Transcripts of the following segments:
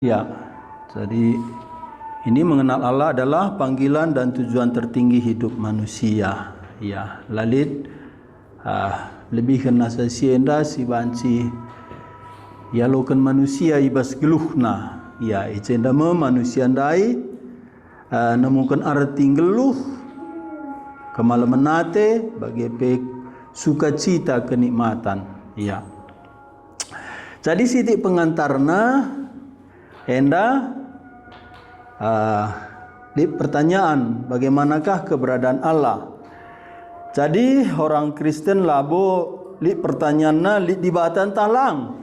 Ya, jadi ini mengenal Allah adalah panggilan dan tujuan tertinggi hidup manusia. Ya, lalit lebih kena sasienda si banci ya lokan manusia ibas geluhna. Ya, icenda manusia ndai nemukan arti geluh kemalemenate bagi pek sukacita kenikmatan. Ya. Jadi sitik pengantarna enda di pertanyaan bagaimanakah keberadaan Allah. Jadi orang Kristen labo li pertanyaanna li di batan talang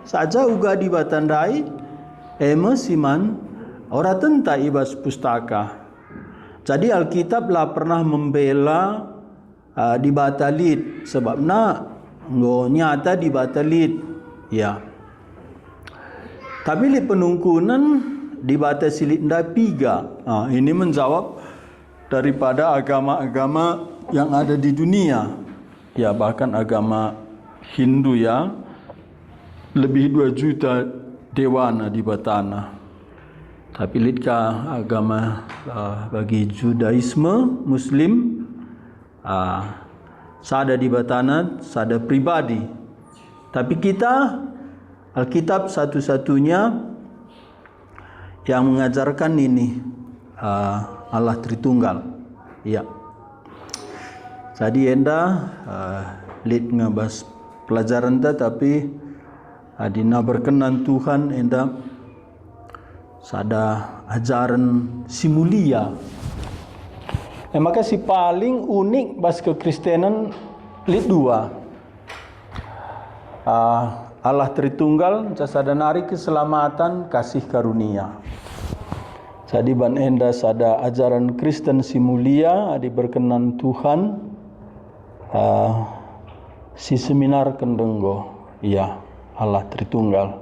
saja uga di batan dai siman ora tenta ibas pustaka. Jadi Alkitab lah pernah membela dibatalit sebabna ngo nyata dibatalit ya. Tapi li penungkunan dibatasi linda piga. Ini menjawab daripada agama-agama yang ada di dunia. Ya, bahkan agama Hindu ya lebih 2 juta dewana di batana. Tapi litka agama bagi Judaisme, Muslim sada di batana, sada pribadi. Tapi kita Alkitab satu-satunya yang mengajarkan ini Allah Tritunggal. Ya. Jadi enda lid ngabas pelajaran dah tapi adina berkenan Tuhan enda sada ajaran simulia. Maka si paling unik bas kekristenan lid 2. Allah Tritunggal sada nari keselamatan kasih karunia. Jadi ban enda sada ajaran Kristen simulia adi berkenan Tuhan si seminar kendenggo ya Allah Tritunggal.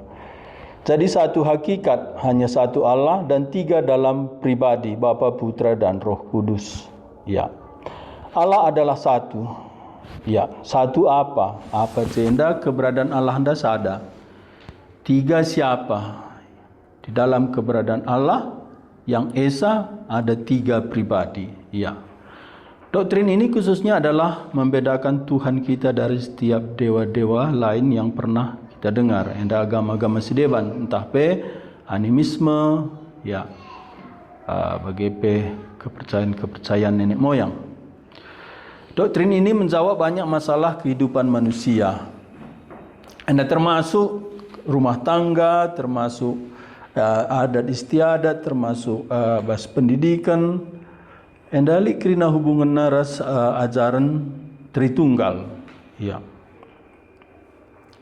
Jadi satu hakikat, hanya satu Allah dan 3 dalam pribadi Bapa, Putra dan Roh Kudus. Ya. Allah adalah satu. Ya, satu apa? Apa cenda keberadaan Allah anda sada. 3 siapa? Di dalam keberadaan Allah yang esa ada 3 pribadi. Ya. Doktrin ini khususnya adalah membedakan Tuhan kita dari setiap dewa-dewa lain yang pernah kita dengar. Enda agama-agama sedeban, entah pe animisme, ya, bagi pe kepercayaan nenek moyang. Doktrin ini menjawab banyak masalah kehidupan manusia. Anda termasuk rumah tangga, termasuk adat istiadat, termasuk bas pendidikan. Anda li kerina hubungan naras ajaran Tritunggal. Ya.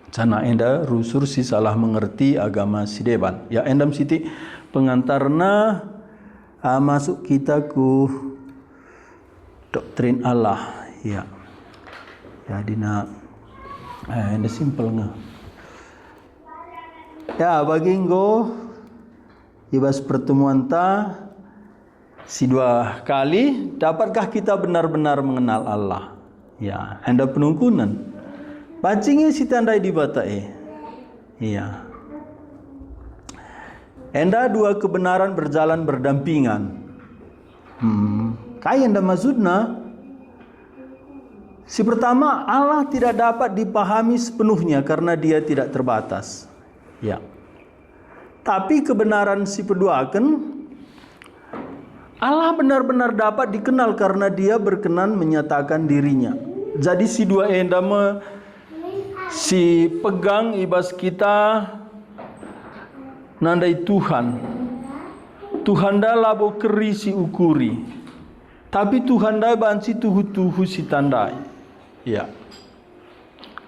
Cana enda rusur si salah mengerti agama sideban. Ya endam siti pengantarna masuk kita ku doktrin Allah. Ya. Ya dina enda simple nge. Ya bagi nggo ibas pertemuan ta si 2 kali dapatkah kita benar-benar mengenal Allah? Ya, enda penungkunan. Pancingnya si tandai di batae. Iya. Enda 2 kebenaran berjalan berdampingan. Kaya enda maksudna. Si pertama, Allah tidak dapat dipahami sepenuhnya karena dia tidak terbatas. Ya. Tapi kebenaran si kedua kan Allah benar-benar dapat dikenal karena dia berkenan menyatakan dirinya. Jadi si 2 enda si pegang ibas kita nandai Tuhan. Tuhan dah labo keri si ukuri. Tapi Tuhan dah banci tuhu-tuhu si tandai. Ya.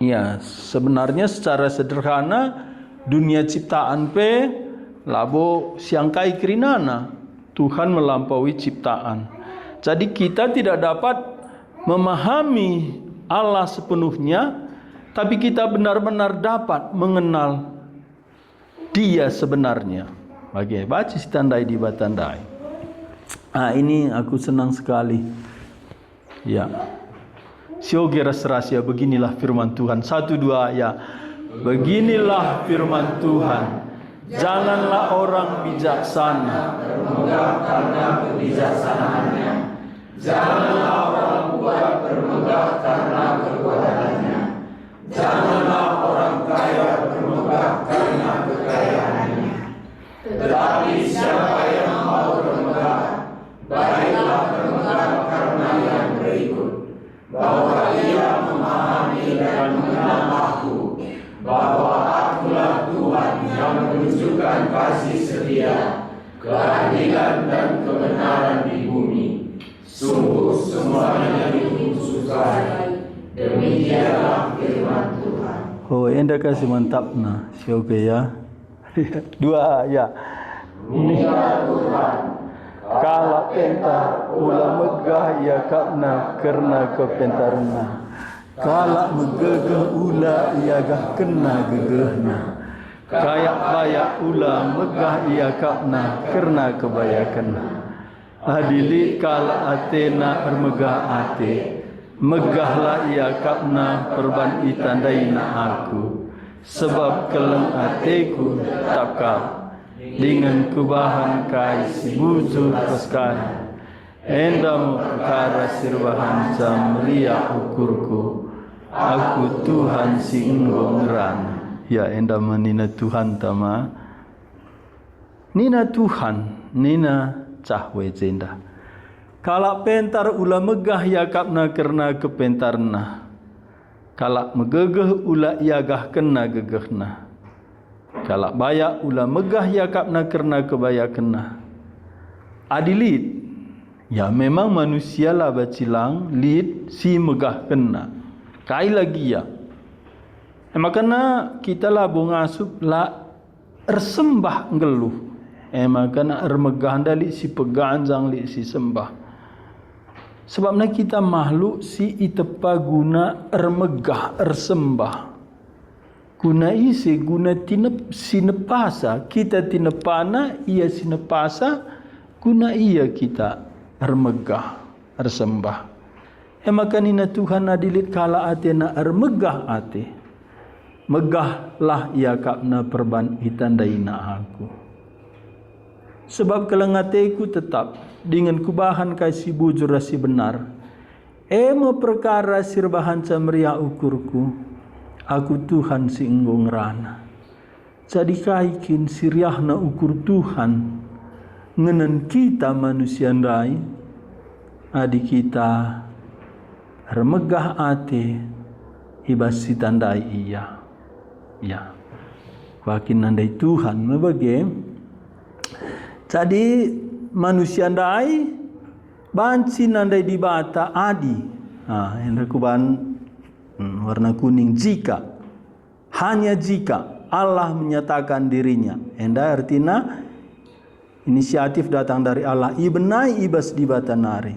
Ya, sebenarnya secara sederhana dunia ciptaan pe labo siangkai kerinana. Tuhan melampaui ciptaan. Jadi kita tidak dapat memahami Allah sepenuhnya, tapi kita benar-benar dapat mengenal dia sebenarnya. Bagi baca si tandai di batandai. Ini aku senang sekali. Ya. Sioge rahasia beginilah firman Tuhan. 1, 2 ya. Beginilah firman Tuhan. Janganlah orang bijaksana bermegah karena kebijaksanaannya. Janganlah orang kuat bermegah karena kekuatannya. Janganlah orang kaya bermegah karena kekayaannya. Tetapi siapa yang mau bermegah, baiklah bermegah karena yang berikut, bahwa ia memahami dan mengenal aku, bahwa akulah Tuhan yang menunjukkan kasih setia, keadilan dan kebenaran di bumi. Sungguh semuanya itu sukai. Demikianlah firman Tuhan. Oh, enda kasih mantap nah, oke ya. Dua ya. Dunia Tuhan, Kala pentar ulah megah ya kapna karena kepentarna. Kala megegeh ulah ia gah kena gegehna. Kayak bayak ulah megah ia kapna karena kebayakanna. Adili kala atena ermegah ate. Megahlah ia kapna perban itandaina aku. Sebab keleng ateku takal dengan kubahan kai si bujur paskara. Endamu perkara sirbahan samria ukurku. Aku Tuhan si ngongran. Ya endam nina Tuhan tama. Nina Tuhan, nina cahwe jenda. Kalak pentar ulah megah yakapna karena kepentarna. Kalak megegeh ulah iagah kena gegehna. Kalak bayak ulah megah yakapna karena kebayakanna. Adilit, ya memang manusia lah bacilang lid si megah kena. Kai lagi ya. Makana kita lah bungasup lah ersembah ngeluh. Makana ermegah dali si peganjang li si sembah. Sebabnya kita makhluk si itepa guna ermegah ersembah. Guna isi guna sinepasa kita tinepana ia sinepasa guna ia kita ermegah ersembah. Makanina Tuhan adilit kala atena ermegah ate. Megahlah ia kapna perban itandaina aku. Sebab kelengateku tetap dengan kubahan kasih bujur rasi benar. Emo perkara sirbahan camria ukurku. Aku Tuhan si enggong rana. Jadi kaikin siriahna ukur Tuhan. Ngenen kita manusia ndai. Adi kita remegah ate. Ibas si tandai iya. Ya. Wakin nandai Tuhan. Mebage. Jadi manusia ndai banci nandai di bata adi. Yang kuban warna kuning jika hanya jika Allah menyatakan dirinya. Enda artinya inisiatif datang dari Allah. Ibenai ibas di bata nari.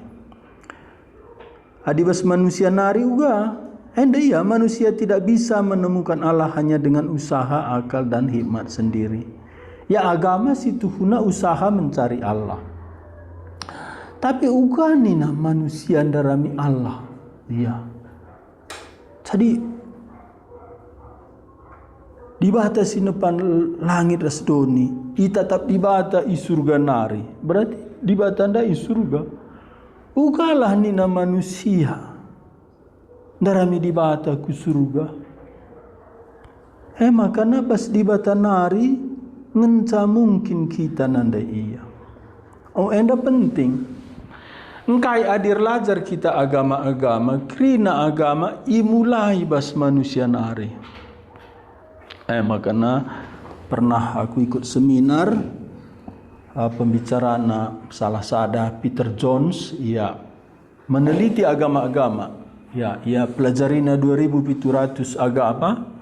Adibas manusia nari juga. Enda iya manusia tidak bisa menemukan Allah hanya dengan usaha, akal dan hikmat sendiri. Ya agama situ huna usaha mencari Allah. Tapi uganina manusia darami Allah. Ya. Jadi di bata sinepan langit resdoni, itatap di bata i surga nari. Berarti di bata nda i surga. Ugalah nina manusia darami di bata ku surga. Makana pas di bata nari ngenca mungkin kita nandai iya. Oh enda penting. Engkai adir lajar kita agama-agama, krina agama imulai bas manusia nari. Makana pernah aku ikut seminar pembicaraan salah sada Peter Jones, ia meneliti agama-agama. Ya, ia pelajarina 2700 agama.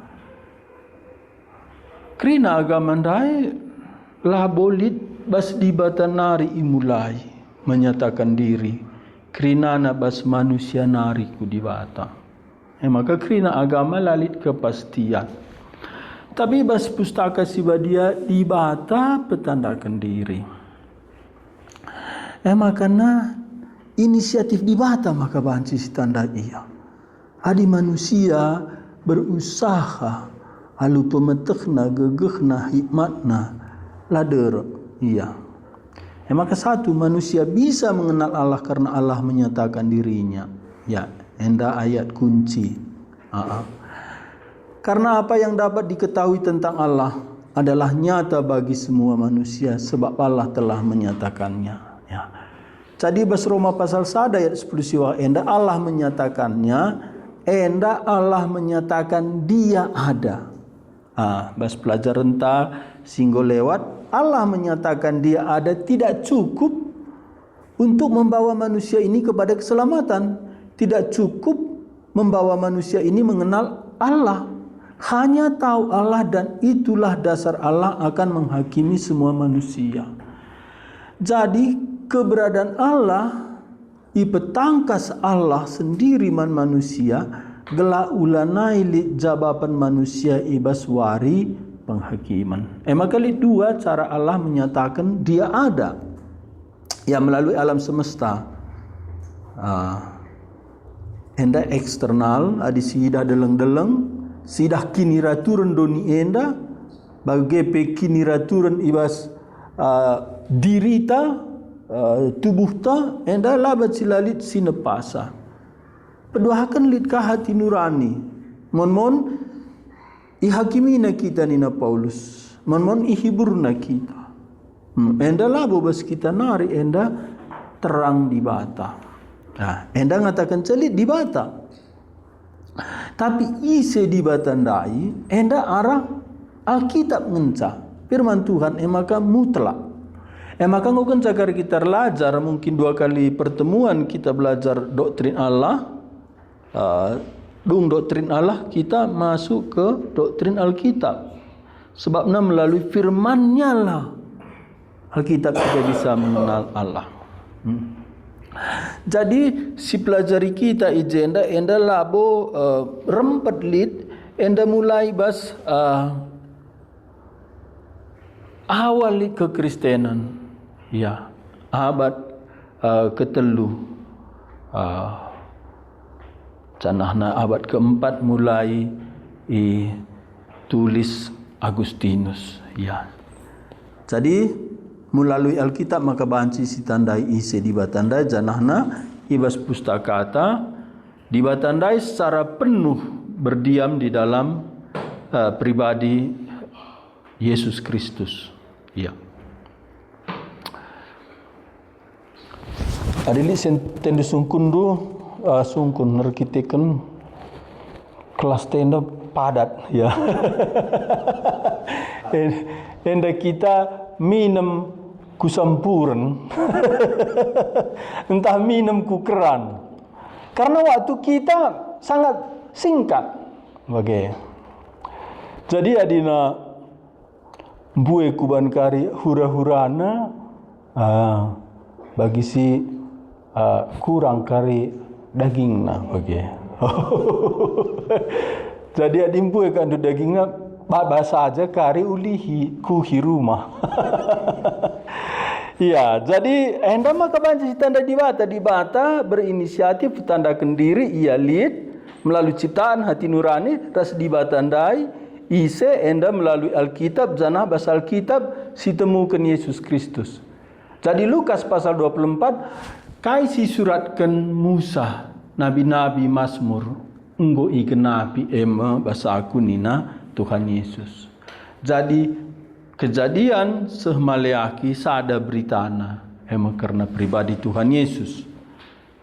Krina agama ndai lah bolit bas di batanari imulai menyatakan diri. Krina na bas manusia nari ku di bata. Maka krina agama lalit kepastian. Tapi bas pustaka sibadia di bata petandakan diri. Makana inisiatif di bata maka banci si tanda iya. Adi manusia berusaha alu pemetekna gegehna hikmatna lader. Iya. Maka satu, manusia bisa mengenal Allah karena Allah menyatakan dirinya. Ya, enda ayat kunci. Karena apa yang dapat diketahui tentang Allah adalah nyata bagi semua manusia sebab Allah telah menyatakannya. Ya. Jadi bas Roma pasal 1 ayat 10 siwa enda Allah menyatakannya, enda Allah menyatakan dia ada. Bas pelajaran ta singgo lewat Allah menyatakan dia ada tidak cukup untuk membawa manusia ini kepada keselamatan. Tidak cukup membawa manusia ini mengenal Allah. Hanya tahu Allah dan itulah dasar Allah akan menghakimi semua manusia. Jadi keberadaan Allah ipetangkas Allah sendiri man manusia gela ulanai li jawaban manusia ibas wari penghakiman. Maka dua cara Allah menyatakan dia ada. Ya melalui alam semesta. Enda eksternal adi sidah deleng-deleng, sidah kiniraturan doni enda, bagi kiniraturan ibas dirita tubuh ta enda labat silalit sinepasa. Peduakan litkah hati nurani. Mon ihakimina kita nina Paulus. Mon ihiburna kita. Enda labo bas kita nari enda terang di bata. Nah, enda ngatakan celit di bata. Tapi ise di batandai enda arah Alkitab ngenca. Firman Tuhan emaka mutlak. Maka ngukan cakar kita belajar mungkin 2 kali pertemuan kita belajar doktrin Allah. Doktrin Allah kita masuk ke doktrin Alkitab. Sebabnya melalui firman-Nya lah Alkitab kita bisa mengenal Allah. Jadi si pelajari kita ijenda enda labo rempet lit enda mulai bas awal kekristenan. Ya, abad ketelu. Canahna abad keempat mulai tulis Agustinus. Ya. Jadi melalui Alkitab maka banci si tandai ise di batandai janahna ibas pustakata di batandai secara penuh berdiam di dalam pribadi Yesus Kristus. Ya. Adili sentendu sungkundu sungkun nerkiteken kelas tenda padat ya. Enda kita minum kusampuren entah minum kukeran karena waktu kita sangat singkat jadi adina bue kuban kari hura-hurana bagi si kurang kari dagingna jadi adimpu kan dagingna bahasa aja kari ulihi kuhi rumah. Ya, jadi enda maka banci tanda di bata berinisiatif tanda kendiri ia lid melalui ciptaan hati nurani ras di batandai ise enda melalui Alkitab janah bahasa Alkitab si temukan Yesus Kristus. Jadi Lukas pasal 24 kaisi suratkan Musa, nabi-nabi Mazmur, enggo igenapi bahasa aku nina Tuhan Yesus. Jadi kejadian sehmaleaki sada beritana karena pribadi Tuhan Yesus.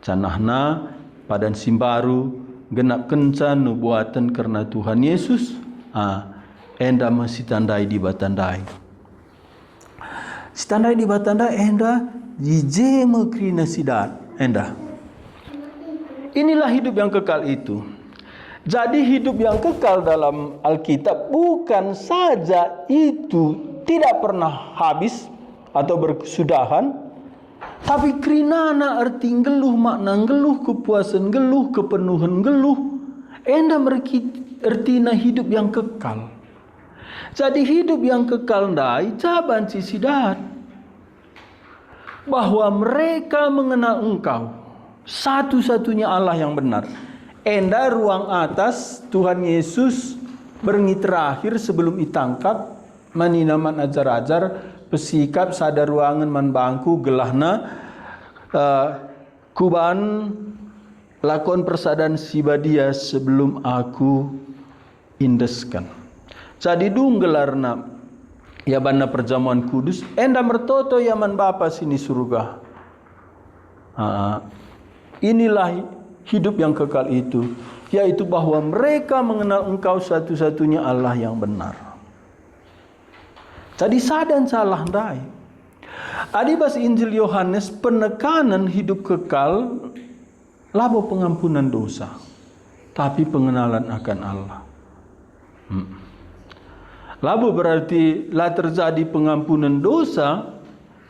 Canahna padan simbaru genap kencan nubuatan karena Tuhan Yesus. Enda masih tandai di batandai. Standai di batandai enda jijeme krina sidat enda. Inilah hidup yang kekal itu. Jadi hidup yang kekal dalam Alkitab bukan saja itu tidak pernah habis atau berkesudahan, tapi krinana arti geluh, makna geluh, kepuasan geluh, kepenuhan geluh. Enda artina hidup yang kekal. Jadi hidup yang kekal ndai caban sisidat bahwa mereka mengenal Engkau satu-satunya Allah yang benar. Enda ruang atas Tuhan Yesus berngi terakhir sebelum ditangkap maninaman ajar-ajar pesikap sada ruangan man bangku gelahna kuban lakon persadaan sibadia sebelum aku indeskan. Jadi dung gelarna ya bana perjamuan kudus enda mertoto yaman Bapa sini surga. Inilah hidup yang kekal itu, yaitu bahwa mereka mengenal Engkau satu-satunya Allah yang benar. Jadi sadan salah ndai. Adibas Injil Yohanes penekanan hidup kekal labo pengampunan dosa, tapi pengenalan akan Allah. Labo berarti lah terjadi pengampunan dosa,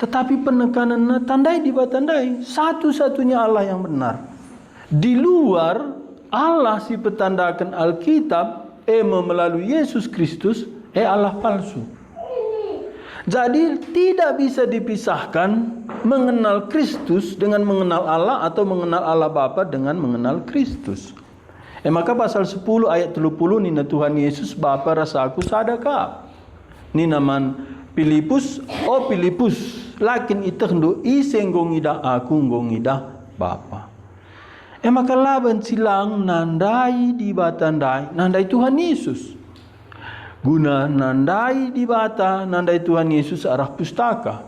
tetapi penekanan tandai dibatandai satu-satunya Allah yang benar. Di luar Allah si petandakan Alkitab melalui Yesus Kristus Allah palsu. Jadi tidak bisa dipisahkan mengenal Kristus dengan mengenal Allah atau mengenal Allah Bapa dengan mengenal Kristus. Maka pasal 10 ayat 30 nina Tuhan Yesus Bapa rasa aku sadaka. Nina man Filipus, lakin itahndo isenggong ida aku nggong ida Bapa. Maka laban silang nandai di batandai, nandai Tuhan Yesus. Guna nandai di bata, nandai Tuhan Yesus arah pustaka.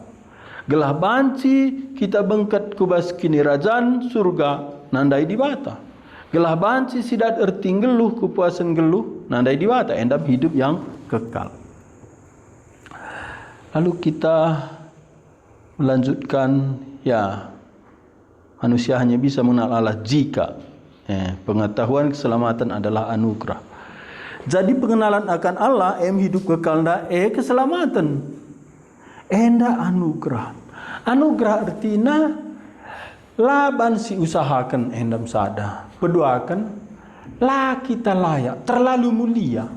Gelah banci kita bengkat kubas kini rajaan surga, nandai di bata. Gelah banci sidat erting geluh kupuasan geluh, nandai di bata, endap hidup yang kekal. Lalu kita melanjutkan, ya manusia hanya bisa mengenal Allah jika pengetahuan keselamatan adalah anugerah. Jadi pengenalan akan Allah hidup kekal keselamatan. Enda anugerah. Anugerah artinya laban si usahakan endam sada. Berdoakan lah kita layak, terlalu mulia.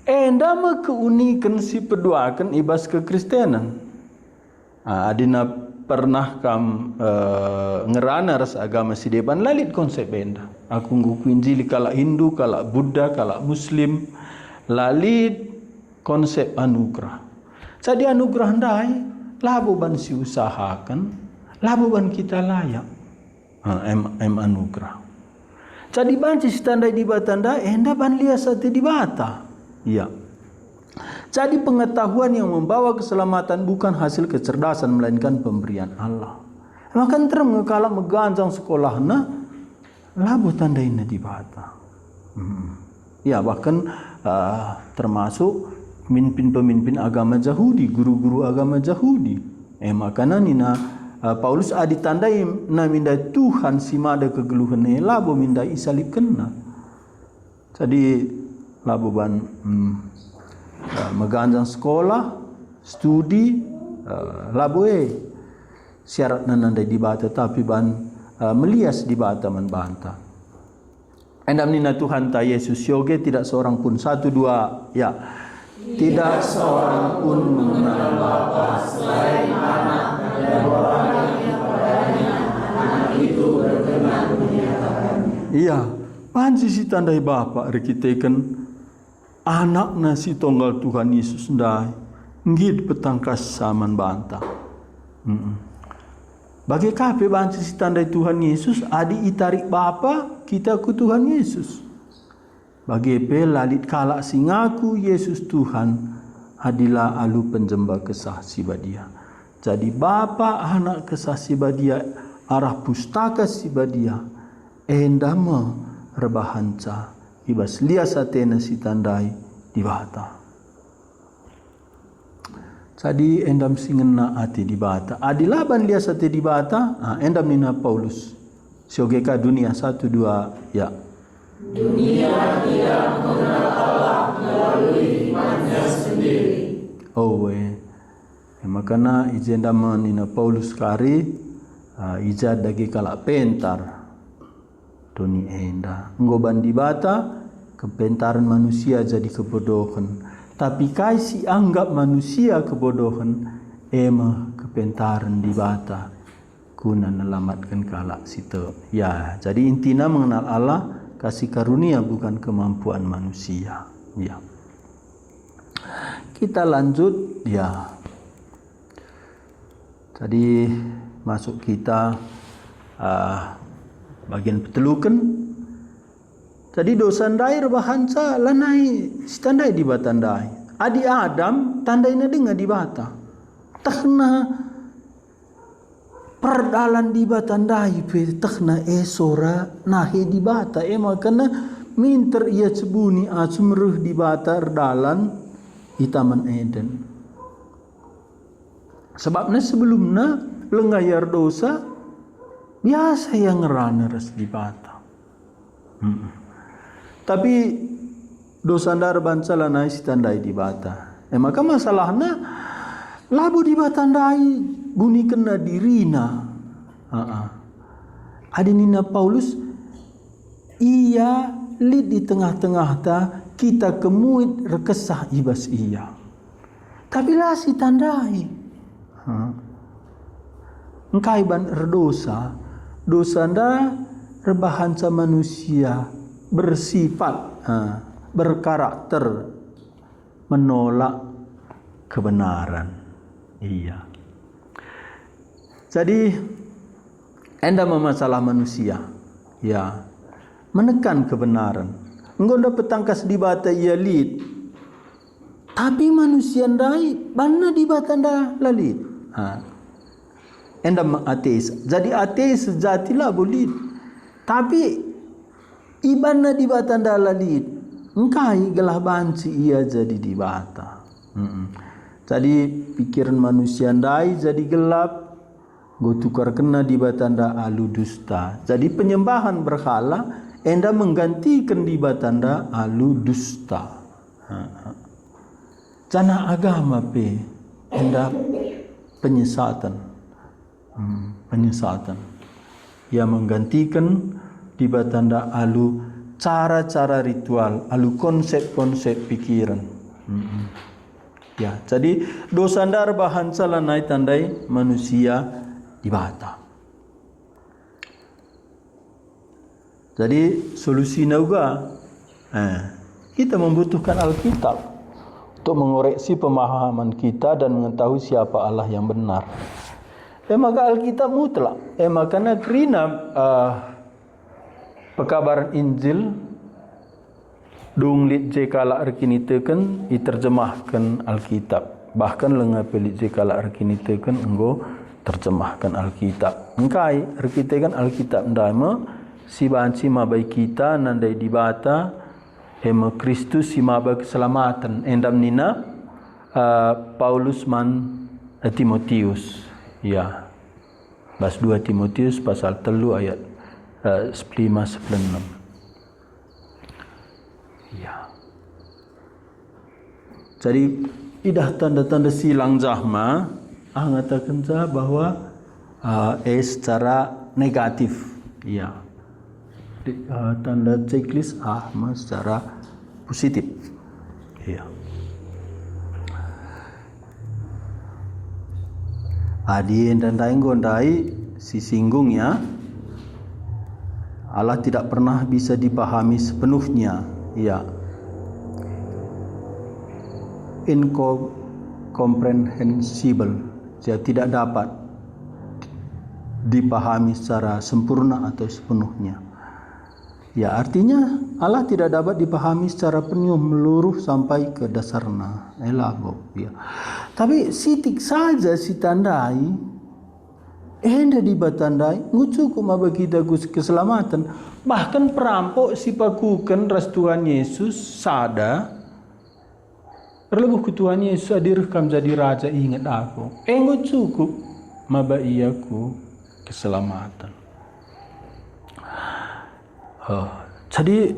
Enda keunikan si berdoakan ibas kekristenan. Adina pernah ngerana ras agama si depan lalit konsep enda. Aku nguku Injili kala Hindu, kala Buddha, kala Muslim, lalit konsep anugerah. Jadi anugerah ndai labuban si usahakan, labuban kita layak. Anugerah. Jadi banci standai di batanda enda ban liasati di bata. Iya. Jadi pengetahuan yang membawa keselamatan bukan hasil kecerdasan melainkan pemberian Allah. Maka terang ngekala meganjang sekolahna labu tandaina di bata. Ya bahkan termasuk pemimpin agama Yahudi, guru-guru agama Yahudi. Makanya nina Paulus ditandai na mindai Tuhan si mada kegeluhan labu mindai salib kena. Jadi labu ban meganjang sekolah, studi, labu syarat nanandai di bata tapi ban melias di bata man banta. Endam nina Tuhan ta Yesus yoge tidak seorang pun, 1, 2 ya. Tidak seorang pun mengenal Bapa selain Anak dan orang yang kepadanya Anak itu berkenan menyatakannya. Iya, panci si tandai Bapa rekiteken anak nasi tonggal Tuhan Yesus ndai ngid petangkas saman banta. Bagi kape banci si tandai Tuhan Yesus adi itarik Bapa kita ku Tuhan Yesus. Bagi pe lalit kalak singaku Yesus Tuhan adilah alu penjemba kesah sibadia. Jadi Bapa anak kesah sibadia arah pustaka sibadia endama rebahanca ibas liasatena si tandai di bata. Jadi endam singena ati di bata. Adilaban liasate di bata, endam nina Paulus. Siogeka dunia 1, 2 ya. Dunia tidak mengenal Allah melalui imannya sendiri. Makana ijenda nina Paulus kari ijad dagi kalak pentar. Doni enda ngoban di bata kepentaran manusia jadi kebodohan, tapi kai si anggap manusia kebodohan kepentaran di bata guna nelamatkan kalak situ. Ya, jadi intinya mengenal Allah kasih karunia bukan kemampuan manusia. Ya. kita lanjut ya. Jadi masuk kita bagian petelukan. Jadi dosa ndai rebahansa lanai standai di batandai. Adi Adam tandaina denga di bata. Takna perdalan di batandai pe takna esora nahi di bata. Makana minter ia cebuni asumruh di bata erdalan di Taman Eden. Sebabnya sebelumnya lengayar dosa biasa yang ngerana res di bata. Tapi dosa ndar bansa lanai si tandai di bata. Maka masalahnya labu di batandai buni kena dirina. Adinina Paulus ia lid di tengah-tengah ta kita kemuit rekesah ibas iya. Tapi lah si tandai. Engkai ban erdosa, dosa nda rebahansa manusia bersifat berkarakter menolak kebenaran. Iya. Jadi enda memasalah manusia, ya, menekan kebenaran. Engkau nda petangkas di bata ia lid, tapi manusia ndai bana di bata nda lalit. Enda ateis. Jadi ateis sejatilah boleh. Tapi ibana di bata nda lalit. Engkai gelah banci ia jadi di bata. Jadi pikiran manusia ndai jadi gelap. Go tukar kena di bata nda alu dusta. Jadi penyembahan berhala enda menggantikan di bata nda alu dusta. Jana agama pe enda penyesatan. Penyesatan. Ia menggantikan di bata nda alu cara-cara ritual, alu konsep-konsep pikiran. Ya, jadi dosa ndar bahansa lanai tandai manusia di bata. Jadi solusinya juga kita membutuhkan Alkitab untuk mengoreksi pemahaman kita dan mengetahui siapa Allah yang benar. Maka Alkitab mutlak. Makanya kerana pekabaran Injil dung lit jekala arkinitekan diterjemahkan Alkitab. Bahkan lenga pelit jekala arkinitekan enggo terjemahkan Alkitab. Engkai arkitekan Alkitab ndama si banci mabai kita nandai di bata hema Kristus si mabai keselamatan. Endam nina Paulus man Timotius. Ya, bas 2 Timotius pasal 3 ayat 5-6. Ya. Jadi idah tanda-tanda silang zahma ngatakan bahwa secara negatif. Ya. Tanda checklist secara positif. Ya. Adi dan daing gondai si singgungnya Allah tidak pernah bisa dipahami sepenuhnya. Ya. Incomprehensible. Dia tidak dapat dipahami secara sempurna atau sepenuhnya. Ya, artinya Allah tidak dapat dipahami secara penuh meluruh sampai ke dasarnya. Elago, ya. Tapi sitik saja si tandai, enda di batandai, ngucukup bagi kita keselamatan. Bahkan perampok si pakukan ras Tuhan Yesus sada, terlebih ke Tuhan Yesus direkam jadi raja ingat aku. Ngucukup mabai aku keselamatan. Jadi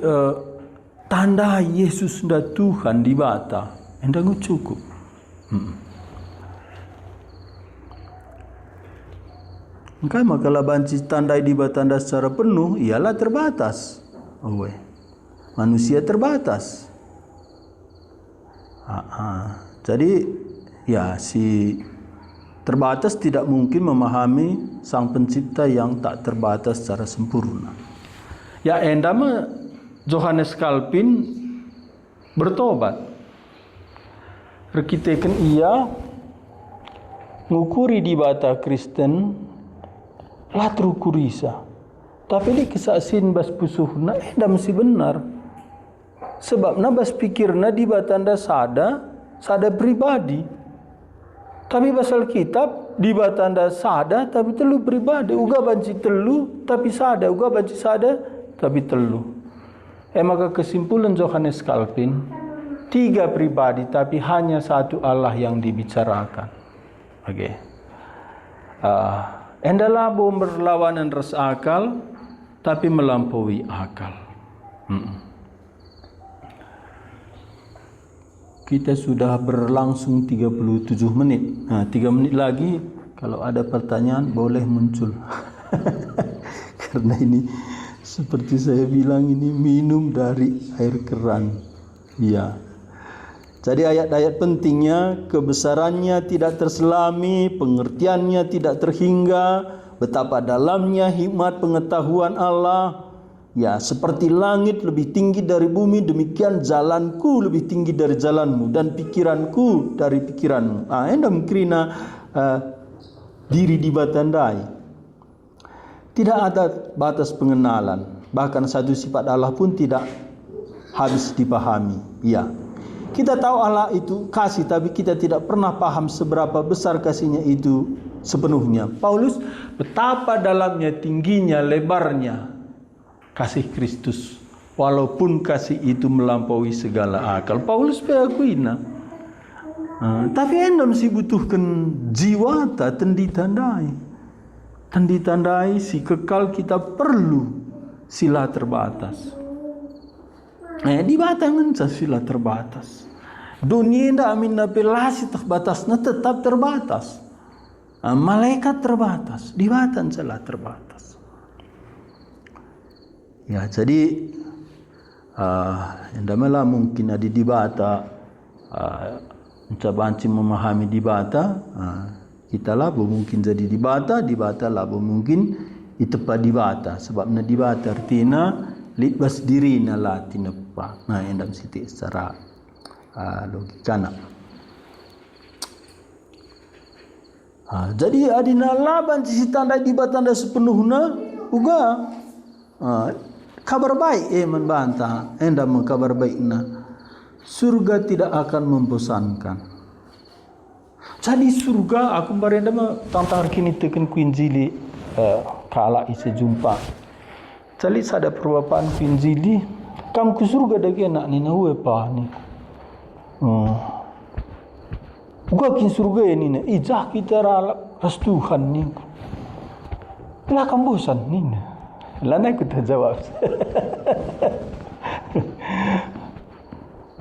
tanda Yesus dan Tuhan di bata enda cukup. Maka banci tandai di bata anda secara penuh ialah terbatas. Manusia terbatas. Jadi ya si terbatas tidak mungkin memahami Sang Pencipta yang tak terbatas secara sempurna. Ya endama Johannes Calvin bertobat. Perkitakan ia ngukuri di bata Kristen lah terukurisa. Tapi di kesaksian bas pusuhna dah mesti benar. Sebab na bas pikirna di batanda sada pribadi. Tapi pasal kitab di batanda sada tapi telu pribadi. Uga banci telu tapi sada, uga banci sada tapi telu. Maka kesimpulan Johannes Calvin, 3 pribadi tapi hanya satu Allah yang dibicarakan. Oke. Endalah berlawanan ras akal tapi melampaui akal. Kita sudah berlangsung 37 menit. 3 menit lagi kalau ada pertanyaan boleh muncul. Karena ini seperti saya bilang ini minum dari air keran. Ya. Jadi ayat-ayat pentingnya, kebesarannya tidak terselami, pengertiannya tidak terhingga, betapa dalamnya hikmat pengetahuan Allah. Ya, seperti langit lebih tinggi dari bumi, demikian jalanku lebih tinggi dari jalanmu dan pikiranku dari pikiranmu. Endam krina diri dibatandai. Tidak ada batas pengenalan, bahkan satu sifat Allah pun tidak habis dipahami. Ya. Kita tahu Allah itu kasih, tapi kita tidak pernah paham seberapa besar kasihnya itu sepenuhnya. Paulus, betapa dalamnya, tingginya, lebarnya kasih Kristus, walaupun kasih itu melampaui segala akal. Paulus beakuina. Tapi endam si butuhkan jiwa tak tenditandai. Tenditandai si kekal kita perlu sila terbatas. Di batangan sila terbatas. Dunia ndak amin napelasi terbatasnya tetap terbatas. Malaikat terbatas, di batan sila terbatas. Ya, jadi endamalah mungkin ada di bata mencabanci memahami di bata, kita lah mungkin jadi di bata lah mungkin itepa di bata, sebabnya di bata artinya libas diri nala tinepa. Nah, endam siti secara logikana. Jadi adina laban sisi tanda di batanda sepenuhnya uga kabar baik membantah endam kabar baikna surga tidak akan membosankan. Jadi surga aku barenda tantang kini teken kuinjili kala isi jumpa. Jadi sada perwapaan kuinjili kam ku surga dagi nak ni nawe pa ni. Gua kin surga ini na ijah kita ras Tuhan ni. Lah kam bosan ni. Lah aku tak jawab.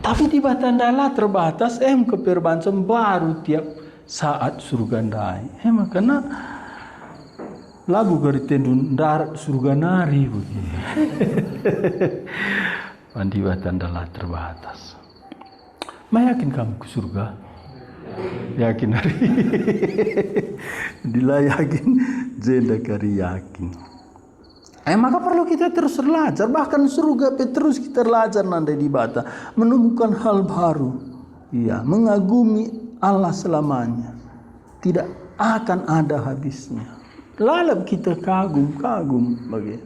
Tapi di batandala terbatas keperbancam baru tiap saat surga ndai. Makanya lagu garitendun darat surga nari begini. Mandi batandala terbatas. Yakin kamu ke surga? Yakin hari. Dilayakin jenda kari yakin. Maka perlu kita terus belajar, bahkan surga terus kita belajar nandai di bata, menemukan hal baru. Ya, mengagumi Allah selamanya. Tidak akan ada habisnya. Lalap kita kagum bagi.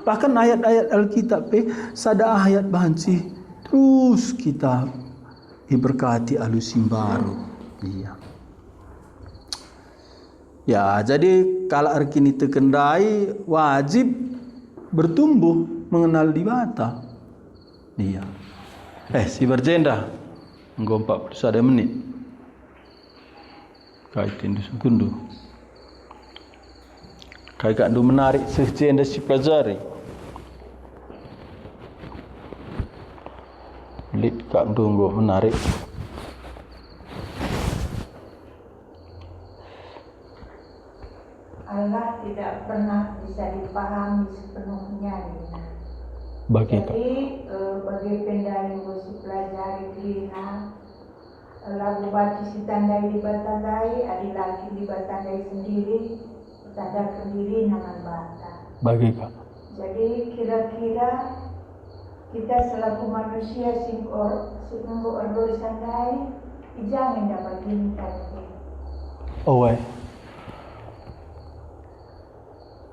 Bahkan ayat-ayat Alkitab sada ayat banci terus kita diberkati alusim baru. Iya. Ya, jadi kalau arkini terkendai wajib bertumbuh mengenal di bata. Iya. Si berjenda nggo 41 menit. Kaitin kundu. Kai kandu menarik sejenda si pelajari. Lit kandu nggo menarik. Allah tidak pernah bisa dipahami sepenuhnya. Bagi bagi pendai musi pelajari dina lagu baca si tandai di batandai, adi lagi di batandai sendiri, tanda sendiri nama bata. Bagi Kak. Jadi kira-kira kita selaku manusia singgo ordoi sandai Jangan dapat ginta. Owe.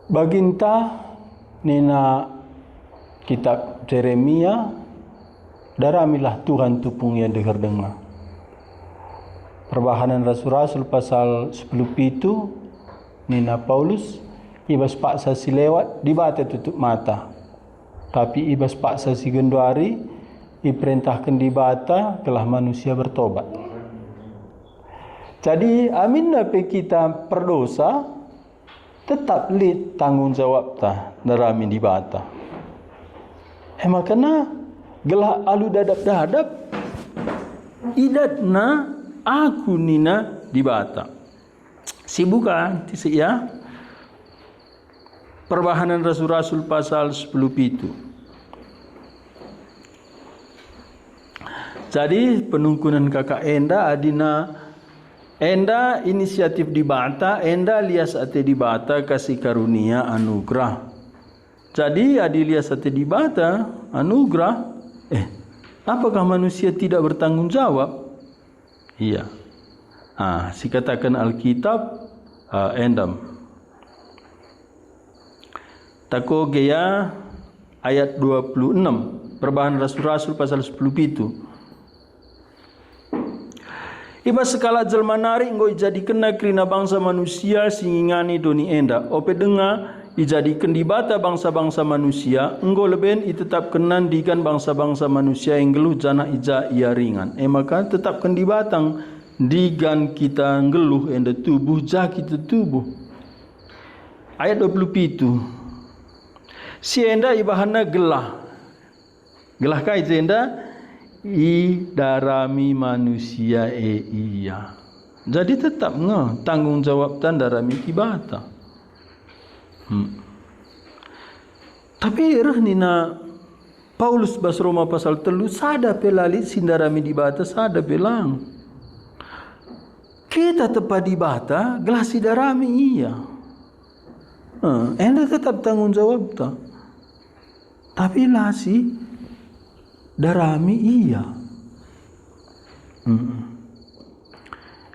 Baginta nina kitab Yeremia daramilah Tuhan tupung yang dengar. Perbahanan Rasul-Rasul pasal 10 pitu nina Paulus ibas paksa si lewat dibata tutup mata. Tapi ibas paksa si genduari diperintahkan dibata kelah manusia bertobat. Jadi amin nape kita perdosa tetap lid tanggung jawab ta darami dibata. Makana gelah alu dadap idatna aku nina dibata. Sibuka tisi ya. Perbahanan Rasul-Rasul pasal 10 pitu. Jadi penungkunan kakak enda adina enda inisiatif dibata, enda lias ate dibata kasih karunia anugerah. Jadi adi lias ate dibata anugerah. Apakah manusia tidak bertanggung jawab? Iya. Si katakan Alkitab endam. Tako gaya ayat 26 Perbahanan Rasul-Rasul pasal 10 pitu. Iba sekala jelma nari enggo ijadikeun krina bangsa manusia singingani doni enda. Ope denga ijadikeun dibata bangsa-bangsa manusia enggo leben itetapkeun dikan bangsa-bangsa manusia yang geluh jana ija ia ringan. Maka tetapkan dibatang digan kita ngeluh enda tubuh jah kita tubuh. Ayat 27. Si enda ibahana gelah. Gelah kai enda i darami manusia iya. Jadi tetap tanggung jawab tan darami kibata. Tapi nina Paulus bas Roma pasal 3 sada pelali sindarami dibata sada pelang. Kita tepat dibata gelah sidarami iya. Enda tetap tanggung jawab ta. Tapi lasi darami iya.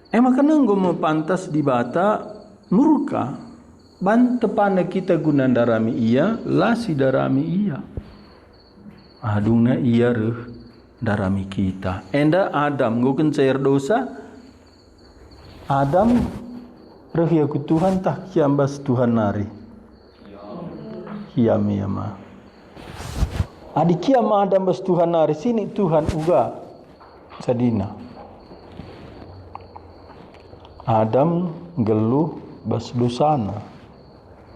Makanya enggo mepantas dibata murka ban tepana kita guna darami iya lasi darami iya. Adungna iya reh darami kita. Enda Adam nggo kencair dosa. Adam reh ya ku Tuhan tah kiambas Tuhan nari. Kiam ya mah. Adi kiam Adam bas Tuhan nari sini Tuhan uga sadina. Adam geluh bas dosana.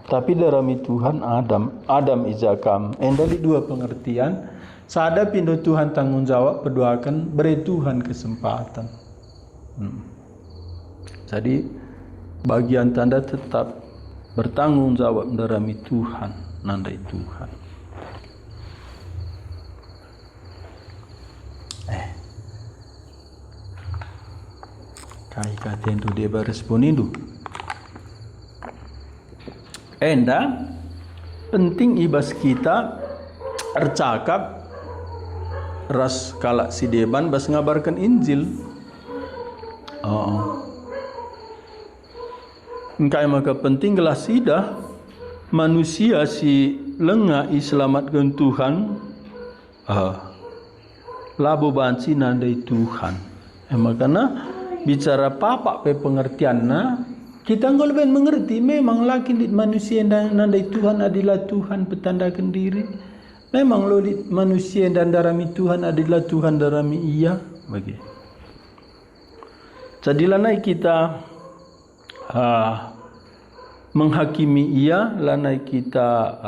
Tapi darami Tuhan Adam ijakam. Endali dua pengertian. Sada pindo Tuhan tanggung jawab berdoakan beri Tuhan kesempatan. Jadi bagian tanda tetap bertanggung jawab darami Tuhan, nandai Tuhan. Kai katen tu dia beresponindo. Enda penting ibas kita ercakap ras kalak si deban bas ngabarkan Injil. Engkai maka penting gelah sidah manusia si lenga iselamatkan Tuhan. Labo banci nandai Tuhan. Makana bicara papak pe pengertianna kita enggak lebih mengerti memang laki manusia dan nandai Tuhan adalah Tuhan petandakan diri. Memang lo manusia dan darami Tuhan adalah Tuhan darami iya bagi. Jadilah naik kita menghakimi ia, lanai kita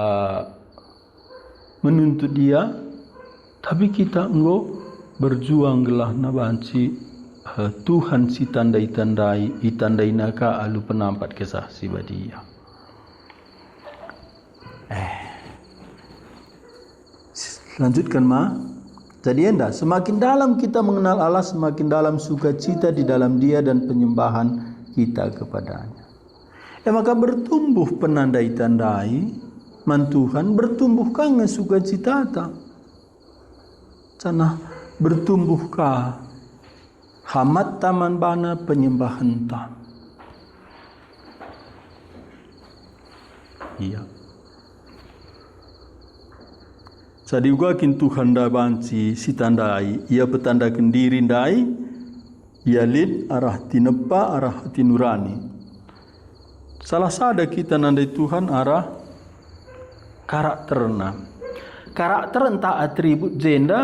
menuntut dia, tapi kita enggak berjuang gelah nabanci Tuhan si tandai-tandai itandai naka alu penampat kesah si badia. Lanjutkan ma. Jadi enda semakin dalam kita mengenal Allah, semakin dalam sukacita di dalam Dia dan penyembahan kita kepadanya. Maka bertumbuh penandai-tandai man Tuhan, bertumbuh kangen sukacita ta. Sana bertumbuhkah hamat taman bana penyembahan ta. Iya. Sadi gua kin Tuhan da banci si tandai, ia petanda kendiri dai, ia lid arah tinepa arah hati nurani. Salah sada kita nandai Tuhan arah karakterna. Karakter entah atribut jenda